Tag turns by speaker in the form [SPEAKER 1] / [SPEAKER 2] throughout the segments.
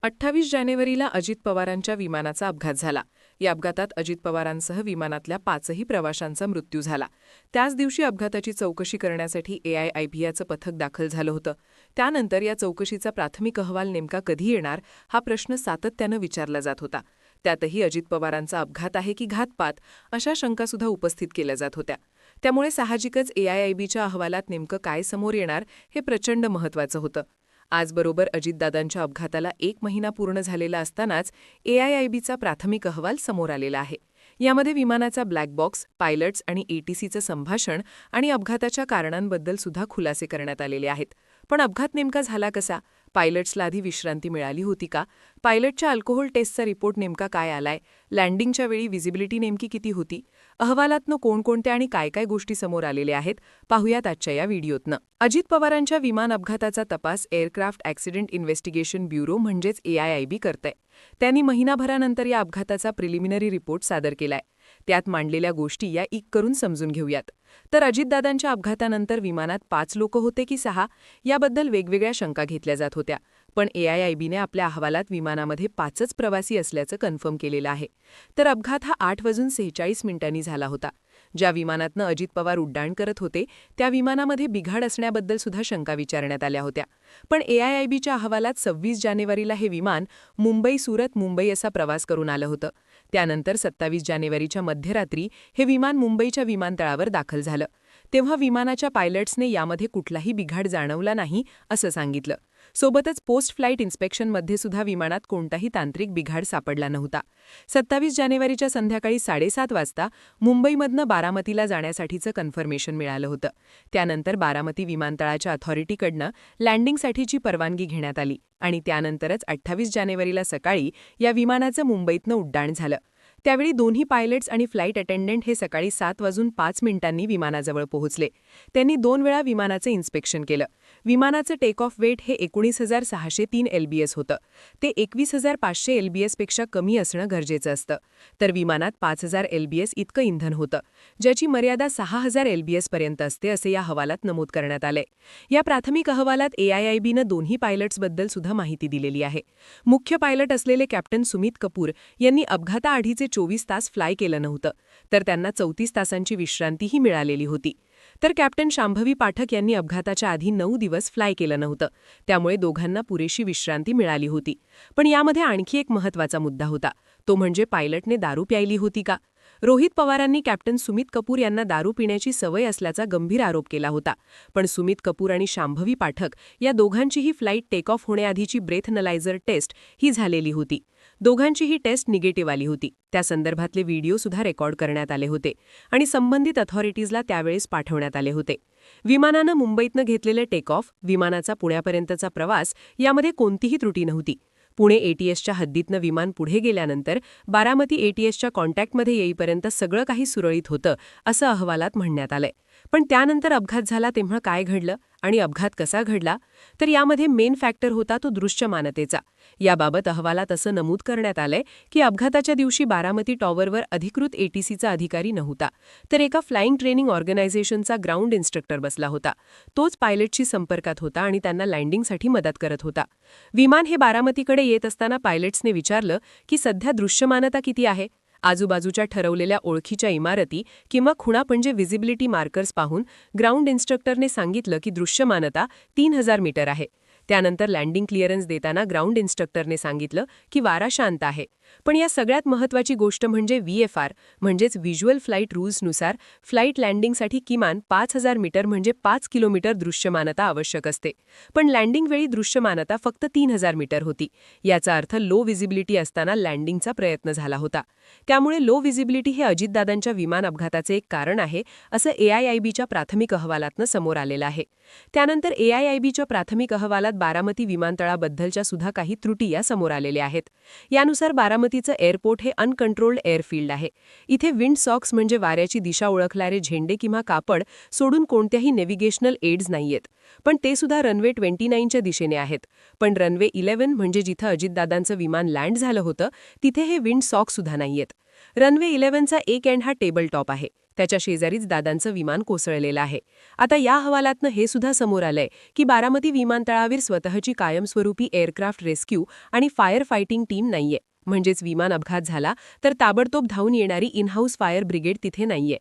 [SPEAKER 1] 28 जानेवारीला अजित पवारांच्या विमानाचा अपघात झाला. या अपघातात अजित पवारांसह विमानातल्या 5ही प्रवाशांचा मृत्यू झाला. त्याच दिवशी अपघाताची चौकशी करण्यासाठी AIIBचं पथक दाखल झालं होतं. त्यानंतर या चौकशीचा प्राथमिक अहवाल नेमका कधी येणार हा प्रश्न सातत्यानं विचारला जात होता. त्यातही अजित पवारांचा अपघात आहे की घातपात अशा शंकासुद्धा उपस्थित केल्या जात होत्या. त्यामुळे साहजिकच AIIBच्या अहवालात नेमकं काय समोर येणार हे प्रचंड महत्त्वाचं होतं. आजबरोबर अजितदादांच्या अपघाताला 1 महिना पूर्ण झालेला असतानाच AIIBचा प्राथमिक अहवाल समोर आलेला आहे. यामध्ये विमानाचा ब्लॅक बॉक्स, पायलट्स आणि ATCचं संभाषण आणि अपघाताच्या कारणांबद्दल सुद्धा खुलासे करण्यात आलेले आहेत. पण अपघात नेमका झाला कसा? पायलट्सला आधी विश्रांती मिळाली होती का? पायलटच्या अल्कोहोल टेस्टचा रिपोर्ट नेमका काय आलाय? लँडिंगच्या वेळी व्हिजिबिलिटी नेमकी किती होती? अहवालातनं कोणकोणत्या आणि काय काय गोष्टी समोर आलेल्या आहेत पाहूयात आजच्या या व्हिडिओतनं. अजित पवारांच्या विमान अपघाताचा तपास एअरक्राफ्ट ॲक्सिडेंट इन्व्हेस्टिगेशन ब्युरो म्हणजेच AIIB करतंय. त्यांनी महिनाभरानंतर या अपघाताचा प्रिलिमिनरी रिपोर्ट सादर केलाय. त्यात मांडलेल्या गोष्टी या करून समजून घेऊयात. तर अजितदादांच्या अपघातानंतर विमानात 5 लोक होते की 6 याबद्दल वेगवेगळ्या शंका घेतल्या जात होत्या. पण AIIBने आपल्या अहवालात विमानामध्ये 5च प्रवासी असल्याचं कन्फर्म केलेलं आहे. तर अपघात हा 8:46 झाला होता. ज्या विमानातनं अजित पवार उड्डाण करत होते त्या विमानामध्ये बिघाड असण्याबद्दल सुद्धा शंका विचारण्यात आल्या होत्या. पण AIIBच्या अहवालात 26 जानेवारीला हे विमान मुंबई असा प्रवास करून आलं होतं. त्यानंतर 27 जानेवारीच्या मध्यरात्री हे विमान मुंबईच्या विमानतळावर दाखल झालं. तेव्हा विमानाच्या पायलट्सने यामध्ये कुठलाही बिघाड जाणवला नाही असं सांगितलं. सोबतच पोस्ट फ्लाईट इन्स्पेक्शनमध्ये सुद्धा विमानात कोणताही तांत्रिक बिघाड सापडला नव्हता. 27 जानेवारीच्या संध्याकाळी 7:30 वाजता मुंबईमधनं बारामतीला जाण्यासाठीचं कन्फर्मेशन मिळालं होतं. त्यानंतर बारामती विमानतळाच्या अथॉरिटीकडनं लँडिंगसाठीची परवानगी घेण्यात आली आणि त्यानंतरच 28 जानेवारीला सकाळी या विमानाचं मुंबईतनं उड्डाण झालं. त्यावेळी दोन्ही पायलट्स आणि फ्लाईट अटेंडंट हे सकाळी 7:05 विमानाजवळ पोहोचले. त्यांनी 2 वेळा विमानाचं इन्स्पेक्शन केलं. विमानाचं टेक ऑफ वेट हे 19,603 lbs होतं. ते 21,500 lbs पेक्षा कमी असणं गरजेचं असतं. तर विमानात 5,000 lbs इतकं इंधन होतं, ज्याची मर्यादा 6,000 lbs पर्यंत असते असे या हवालात नमूद करण्यात आलंय. या प्राथमिक अहवालात AIIBनं दोन्ही पायलट्सबद्दल सुद्धा माहिती दिलेली आहे. मुख्य पायलट असलेले कॅप्टन सुमित कपूर यांनी अपघाताआधीचे 24 तास फ्लाय केलं नव्हतं, तर त्यांना 34 तासांची विश्रांतीही मिळालेली होती. तर कॅप्टन शांभवी पाठक यांनी अपघाताच्या आधी 9 दिवस फ्लाय केलं नव्हतं, त्यामुळे दोघांना पुरेशी विश्रांती मिळाली होती. पण यामध्ये आणखी एक महत्त्वाचा मुद्दा होता, तो म्हणजे पायलटने दारू प्यायली होती का? रोहित पवारांनी कॅप्टन सुमित कपूर यांना दारू पिण्याची सवय असल्याचा गंभीर आरोप केला होता. पण सुमित कपूर आणि शांभवी पाठक या दोघांचीही फ्लाईट टेक ऑफ होण्याआधीची ब्रेथ नलायझर टेस्ट ही झालेली होती. दोघांची ही टेस्ट निगेटिव्ह आली होती. त्या संदर्भातले व्हिडिओ सुद्धा रेकॉर्ड करण्यात आले होते आणि संबंधित अथॉरिटीजला त्यावेळेस पाठवण्यात आले होते. विमानानं मुंबईतनं घेतलेले टेक ऑफ, विमानाचा पुण्यापर्यंतचा प्रवास यामध्ये कोणतीही त्रुटी नव्हती. पुणे ATSच्या हद्दीतनं विमान पुढे गेल्यानंतर बारामती ATSच्या कॉन्टॅक्टमध्ये येईपर्यंत सगळं काही सुरळीत होतं असं अहवालात म्हणण्यात आलंय. पण त्यानंतर अपघात झाला तेव्हा काय घडलं आणि अपघात कसा घडला? तर यामध्ये मेन फॅक्टर होता तो दृश्यमानतेचा. याबाबत अहवालात असं नमूद करण्यात आलंय की अपघाताच्या दिवशी बारामती टॉवरवर अधिकृत ATCचा अधिकारी नव्हता, तर एका फ्लाईंग ट्रेनिंग ऑर्गनायझेशनचा ग्राउंड इन्स्ट्रक्टर बसला होता. तोच पायलटशी संपर्कात होता आणि त्यांना लँडिंगसाठी मदत करत होता. विमान हे बारामतीकडे येत असताना पायलट्सने विचारलं की सध्या दृश्यमानता किती आहे? आजूबाजूच्या ठरवलेल्या ओळखीच्या इमारती किंवा खुणा म्हणजे व्हिजिबिलिटी मार्कर्स पाहून ग्राउंड इन्स्ट्रक्टरने सांगितलं की दृश्यमानता 3,000 मीटर आहे. त्यानंतर लँडिंग क्लिअरन्स देताना ग्राउंड इन्स्ट्रक्टरने सांगितलं की वारा शांत आहे. पण या सगळ्यात महत्त्वाची गोष्ट म्हणजे VFR म्हणजेच व्हिज्युअल फ्लाईट रूल्सनुसार फ्लाईट लँडिंगसाठी किमान 5,000 मीटर म्हणजे 5 किलोमीटर दृश्यमानता आवश्यक असते. पण लँडिंगवेळी दृश्यमानता फक्त 3,000 मीटर होती. याचा अर्थ लो व्हिजिबिलिटी असताना लँडिंगचा प्रयत्न झाला होता. त्यामुळे लो व्हिजिबिलिटी हे अजितदादांच्या विमान अपघाताचे एक कारण आहे असं AIIBच्या प्राथमिक अहवालातनं समोर आलेलं आहे. त्यानंतर AIIBच्या प्राथमिक अहवालात बारामती विमानतळाबद्दलच्या सुद्धा काही त्रुटी या समोर आलेल्या आहेत. यानुसार बारामतीचं एअरपोर्ट हे अनकंट्रोल्ड एअरफील्ड आहे. इथे विंड सॉक्स म्हणजे वाऱ्याची दिशा ओळखणारे झेंडे किंवा कापड सोडून कोणत्याही नेव्हिगेशनल एड्स नाहीयेत. पण ते सुद्धा रनवे 29च्या दिशेने आहेत. पण रनवे 11 म्हणजे जिथं अजितदादांचं विमान लँड झालं होतं तिथे हे विंड सॉक्स सुद्धा नाहीयेत. रनवे 11चा एक एंड हा टेबल टॉप आहे.
[SPEAKER 2] त्याच्या शेजारीच दादांचं विमान कोसळलेलं आहे. आता या अहवालातनं हे सुद्धा समोर आलंय की बारामती विमानतळावर स्वतःची कायमस्वरूपी एअरक्राफ्ट रेस्क्यू आणि फायर फायटिंग टीम नाहीये. म्हणजेच विमान अपघात झाला तर ताबडतोब धावून येणारी इनहाऊस फायर ब्रिगेड तिथे नाहीये.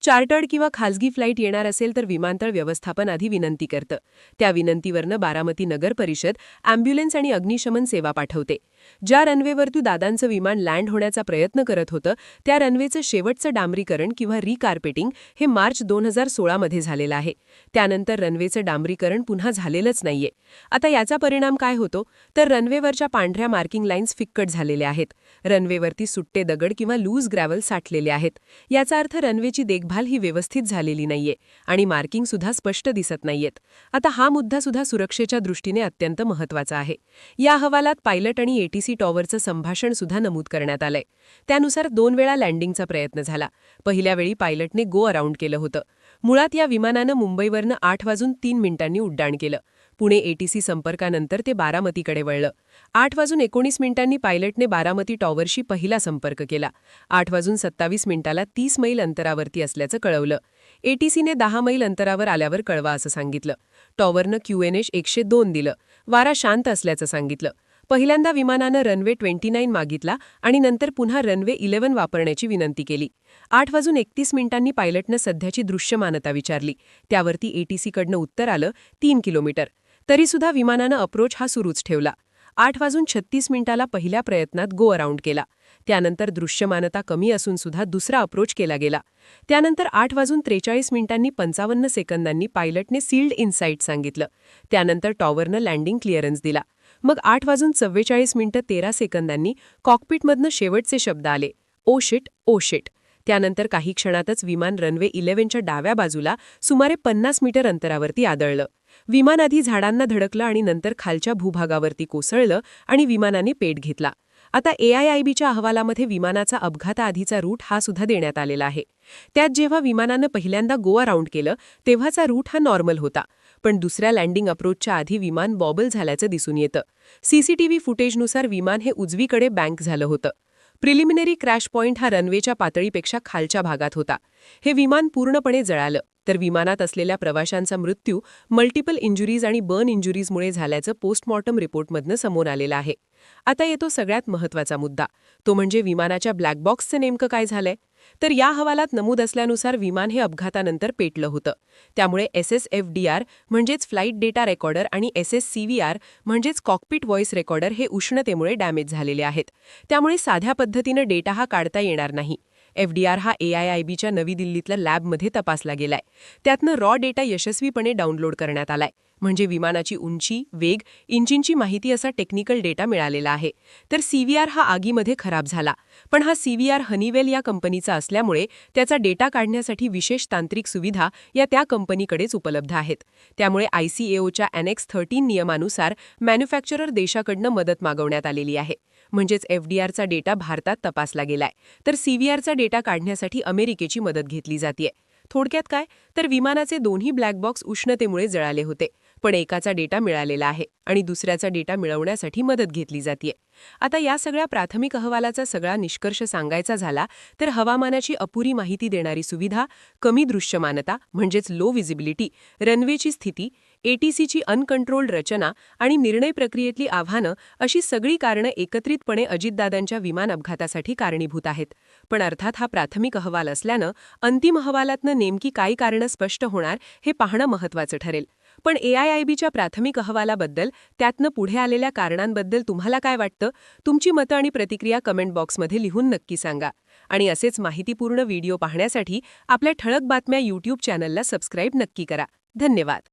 [SPEAKER 2] चार्टर्ड किंवा खासगी फ्लाईट येणार असेल तर विमानतळ व्यवस्थापन आधी विनंती करतं. त्या विनंतीवरनं बारामती नगर परिषद अँब्युलन्स आणि अग्निशमन सेवा पाठवते. ज्या रनवेवरती दादांचं विमान लँड होण्याचा प्रयत्न करत होतं त्या रनवेचं शेवटचं डांबरीकरण किंवा रिकार्पेटिंग हे मार्च 2016 मध्ये झालेलं आहे. त्यानंतर रनवेचं डांबरीकरण पुन्हा झालेलंच नाहीये. आता याचा परिणाम काय होतो तर रनवेवरच्या पांढऱ्या मार्किंग लाईन्स फिक्कट झालेल्या आहेत. रनवेवरती सुट्टे दगड किंवा लूज ग्रॅव्हल साठलेले आहेत. याचा अर्थ रनवेची देखभाल ही व्यवस्थित झालेली नाहीये आणि मार्किंग सुद्धा स्पष्ट दिसत नाहीयेत. आता हा मुद्दा सुद्धा सुरक्षेच्या दृष्टीने अत्यंत महत्त्वाचा आहे. या अहवालात पायलट आणि एटीसी टॉवरचं संभाषण सुद्धा नमूद करण्यात आलंय. त्यानुसार 2 वेळा लँडिंगचा प्रयत्न झाला. पहिल्या वेळी पायलटने गो अराउंड केलं होतं. मुळात या विमानानं मुंबईवरनं 8:03 उड्डाण केलं. पुणे एटीसी संपर्कानंतर ते बारामतीकडे वळलं. 8:19 पायलटने बारामती टॉवरशी पहिला संपर्क केला. 8:27 30 मैल अंतरावरती असल्याचं कळवलं. एटीसीने 10 मैल अंतरावर आल्यावर कळवा असं सांगितलं. टॉवरनं QNH 102 दिलं. वारा शांत असल्याचं सांगितलं. पहिल्यांदा विमानानं रनवे 29 मागितला आणि नंतर पुन्हा रनवे 11 वापरण्याची विनंती केली. 8:31 पायलटनं सध्याची दृश्यमानता विचारली. त्यावरती एटीसीकडनं उत्तर आलं 3 किलोमीटर. तरीसुद्धा विमानानं अप्रोच हा सुरूच ठेवला. 8:36 पहिल्या प्रयत्नात गो अराउंड केला. त्यानंतर दृश्यमानता कमी असून सुद्धा दुसरा अप्रोच केला गेला. त्यानंतर 8:43 55 सेकंदांनी पायलटने सील्ड इन साईट सांगितलं. त्यानंतर टॉवरनं लँडिंग क्लिअरन्स दिला. मग 8:44 13 सेकंदांनी कॉकपिटमधनं शेवटचे शब्द आले, ओ शिट, ओ शिट. त्यानंतर काही क्षणातच विमान रनवे 11च्या डाव्या बाजूला सुमारे 50 मीटर अंतरावरती आदळलं. विमान आधी झाडांना धडकलं आणि नंतर खालच्या भूभागावरती कोसळलं आणि विमानाने पेट घेतला. आता AIIBच्या अहवालामध्ये विमानाचा अपघाताआधीचा रूट हा सुद्धा देण्यात आलेला आहे. त्यात जेव्हा विमानानं पहिल्यांदा गो अराउंड केलं तेव्हाचा रूट हा नॉर्मल होता. पण दुसऱ्या लँडिंग अप्रोचच्या आधी विमान बॉबल झाल्याचं दिसून येतं. CCTV फुटेजनुसार विमान हे उजवीकडे बँक झालं होतं. प्रिलिमिनरी क्रॅश पॉइंट हा रनवेच्या पातळीपेक्षा खालच्या भागात होता. हे विमान पूर्णपणे जळालं तर विमानात असलेल्या प्रवाशांचा मृत्यू मल्टिपल इंजुरीज आणि बर्न इंजुरीजमुळे झाल्याचं पोस्टमॉर्टम रिपोर्टमधनं समोर आलेलं आहे. आता येतो सगळ्यात महत्त्वाचा मुद्दा, तो म्हणजे विमानाच्या ब्लॅक बॉक्सचं नेमकं काय झालंय. तर या अहवालात नमूद असल्यानुसार विमान हे अपघातानंतर पेटलं होतं. त्यामुळे SSFDR म्हणजेच फ्लाईट डेटा रेकॉर्डर आणि SSCVR म्हणजेच कॉकपिट व्हॉइस रेकॉर्डर हे उष्णतेमुळे डॅमेज झालेले आहेत. त्यामुळे साध्या पद्धतीनं डेटा हा काढता येणार नाही. FDR हा AIIBच्या नवी दिल्लीतल्या लॅबमध्ये तपासला गेलाय. त्यातनं रॉ डेटा यशस्वीपणे डाउनलोड करण्यात आलाय. म्हणजे विमानाची उंची, वेग, इंजिनची माहिती असा टेक्निकल डेटा मिळालेला आहे. तर CVR हा आगीमध्ये खराब झाला. पण हा CVR हनीवेल या कंपनीचा असल्यामुळे त्याचा डेटा काढण्यासाठी विशेष तांत्रिक सुविधा या त्या कंपनीकडेच उपलब्ध आहेत. त्यामुळे ICAOच्या Annex 13 नियमानुसार मॅन्युफॅक्चरर देशाकडनं मदत मागवण्यात आलेली आहे. म्हणजेच FDRचा डेटा भारतात तपासला गेलाय तर CVRचा डेटा काढण्यासाठी अमेरिकेची मदत घेतली जातेय. थोडक्यात काय तर विमानाचे दोन्ही ब्लॅक बॉक्स उष्णतेमुळे जळाले होते. पण एकाचा डेटा मिळालेला आहे आणि दुसऱ्याचा डेटा मिळवण्यासाठी मदत घेतली जातेय. आता या सगळ्या प्राथमिक अहवालाचा सगळा निष्कर्ष सांगायचा झाला तर हवामानाची अपुरी माहिती देणारी सुविधा, कमी दृश्यमानता म्हणजेच लो व्हिजिबिलिटी, रनवेची स्थिती, ATCची अनकंट्रोल्ड रचना आणि निर्णय प्रक्रियेतली आव्हानं अशी सगळी कारणं एकत्रितपणे अजितदादांच्या विमान अपघातासाठी कारणीभूत आहेत. पण अर्थात हा प्राथमिक अहवाल असल्यानं अंतिम अहवालातनं नेमकी काय कारणं स्पष्ट होणार हे पाहणं महत्त्वाचं ठरेल. पण AIIBच्या प्राथमिक अहवालाबद्दल, त्यातनं पुढे आलेल्या कारणांबद्दल तुम्हाला काय वाटतं? तुमची मतं आणि प्रतिक्रिया कमेंट बॉक्समध्ये लिहून नक्की सांगा. आणि असेच माहितीपूर्ण व्हिडिओ पाहण्यासाठी आपल्या ठळक बातम्या YouTube चॅनलला सबस्क्राईब नक्की करा. धन्यवाद.